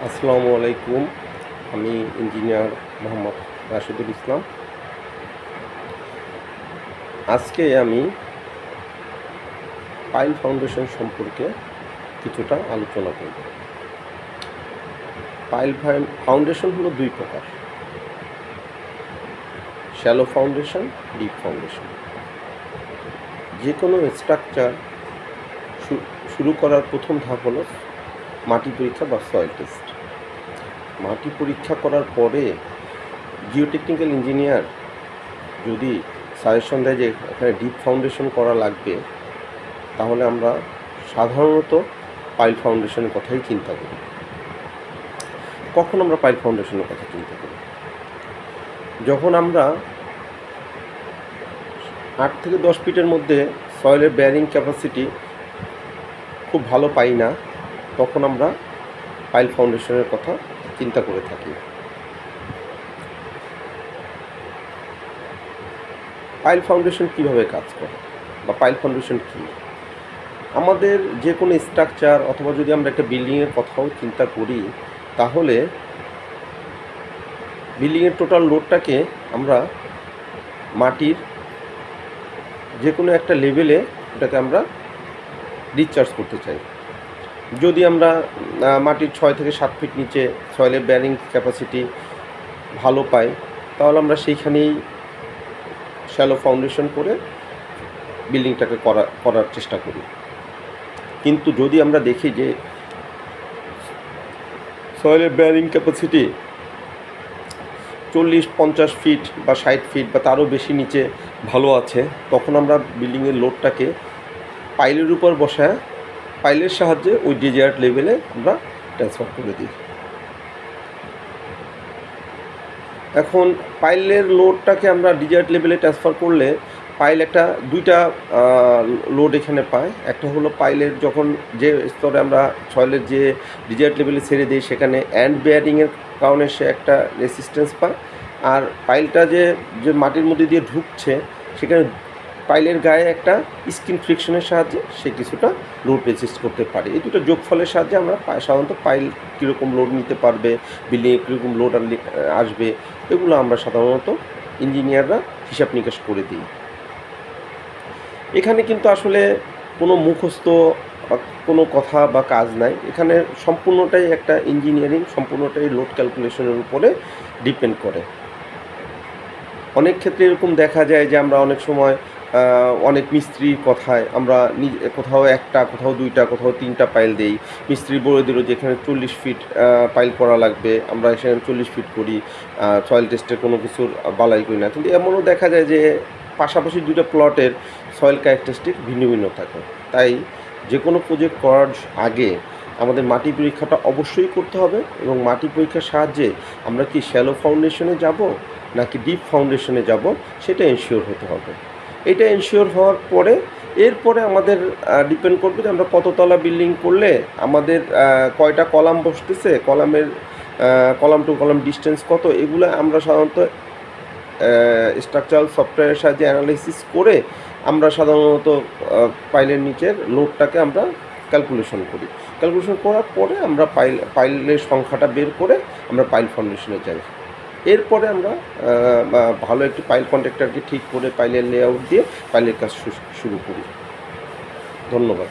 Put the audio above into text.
আসসালামু আলাইকুম। আমি ইঞ্জিনিয়ার মোহাম্মদ রাশেদুল ইসলাম। আজকে আমি পাইল ফাউন্ডেশন সম্পর্কে কিছুটা আলোচনা করব। পাইল ফাউন্ডেশন হলো দুই প্রকার: শ্যালো ফাউন্ডেশন, ডিপ ফাউন্ডেশন। যে কোনো স্ট্রাকচার শুরু করার প্রথম ধাপ হলো মাটি পরীক্ষা বা সয়েল টেস্ট। মাটি পরীক্ষা করার পরে জিওটেকনিক্যাল ইঞ্জিনিয়ার যদি সাজেশন দেয় যে এখানে ডিপ ফাউন্ডেশন করা লাগবে, তাহলে আমরা সাধারণত পাইল ফাউন্ডেশনের কথাই চিন্তা করি। কখন আমরা পাইল ফাউন্ডেশনের কথা চিন্তা করি? যখন আমরা 8 থেকে 10 ফিটের মধ্যে সয়েলের ব্যারিং ক্যাপাসিটি খুব ভালো পাই না, তখন আমরা পাইল ফাউন্ডেশনের কথা চিন্তা করে থাকি। পাইল ফাউন্ডেশন কিভাবে কাজ করে বা পাইল ফাউন্ডেশন কী? আমাদের যে কোনো স্ট্রাকচার অথবা যদি আমরা একটা বিল্ডিংয়ের কথাও চিন্তা করি, তাহলে বিল্ডিংয়ের টোটাল লোডটাকে আমরা মাটির যে কোনো একটা লেভেলে ওটাকে আমরা ডিসচার্জ করতে চাই। যদি আমরা মাটির 6 থেকে 7 ফিট নিচে সয়েলের ব্যারিং ক্যাপাসিটি ভালো পাই, তাহলে আমরা সেইখানেই শ্যালো ফাউন্ডেশন করে বিল্ডিংটাকে করার চেষ্টা করি। কিন্তু যদি আমরা দেখি যে সয়েলের ব্যারিং ক্যাপাসিটি 40-50 ফিট বা 60 ফিট বা তারও বেশি নিচে ভালো আছে, তখন আমরা বিল্ডিংয়ের লোডটাকে পাইলের উপর বসায় পাইলের সাহায্যে ওই ডিজায়ার্ড লেভেলে আমরা ট্রান্সফার করে দিই। এখন পাইলের লোডটাকে আমরা ডিজায়ার্ড লেভেলে ট্রান্সফার করলে পাইল দুইটা লোড এখানে পায়। একটা হলো পাইলের যখন যে স্তরে আমরা সয়েলের যে ডিজায়ার্ড লেভেলে ছেড়ে দিই, সেখানে অ্যান্ড বেয়ারিংয়ের কারণে সে একটা রেসিস্ট্যান্স পায়। আর পাইলটা যে মাটির মধ্যে দিয়ে ঢুকছে, সেখানে পাইলের গায়ে একটা স্কিন ফ্রিকশনের সাহায্যে সে কিছুটা লোড রেজিস্ট করতে পারে। এই দুটো যোগফলের সাহায্যে আমরা সাধারণত পাইল কীরকম লোড নিতে পারবে, বিল্ডিংয়ে কীরকম লোড আসবে, এগুলো আমরা সাধারণত ইঞ্জিনিয়াররা হিসাব নিকাশ করে দিই। এখানে কিন্তু আসলে কোনো মুখস্থ কোনো কথা বা কাজ নাই। এখানে সম্পূর্ণটাই একটা ইঞ্জিনিয়ারিং, সম্পূর্ণটাই লোড ক্যালকুলেশনের উপরে ডিপেন্ড করে। অনেক ক্ষেত্রে এরকম দেখা যায় যে আমরা অনেক সময় অনেক মিস্ত্রির কথায় আমরা কোথাও একটা, কোথাও দুইটা, কোথাও 3টা পাইল দেই। মিস্ত্রি বলে দিল যে এখানে 40 ফিট পাইল করা লাগবে, আমরা সেখানে 40 ফিট করি, সয়েল টেস্টের কোনো কিছুর বালাই করি না। কিন্তু এমনও দেখা যায় যে পাশাপাশি দুইটা প্লটের সয়েল ক্যারেক্টারিস্টিক ভিন্ন ভিন্ন থাকে। তাই যে কোনো প্রজেক্ট করার আগে আমাদের মাটি পরীক্ষাটা অবশ্যই করতে হবে, এবং মাটি পরীক্ষার সাহায্যে আমরা কি শ্যালো ফাউন্ডেশনে যাব নাকি ডিপ ফাউন্ডেশনে যাব, সেটা এনশিওর হতে হবে। এটা এনশিওর হওয়ার পরে এরপরে আমাদের ডিপেন্ড করবে যে আমরা কততলা বিল্ডিং করলে আমাদের কয়টা কলাম বসতেছে, কলাম টু কলাম ডিস্টেন্স কত, এগুলো আমরা সাধারণত স্ট্রাকচারাল সফটওয়্যারের সাহায্যে অ্যানালাইসিস করে আমরা সাধারণত পাইলের নিচের লোডটাকে আমরা ক্যালকুলেশন করি। ক্যালকুলেশন করার পরে আমরা পাইলের সংখ্যাটা বের করে আমরা পাইল ফাউন্ডেশনে যাই। এরপরে আমরা ভালো একটি পাইল কন্ট্রাক্টরকে ঠিক করে পাইলের লেআউট দিয়ে পাইলের কাজ শুরু করি। ধন্যবাদ।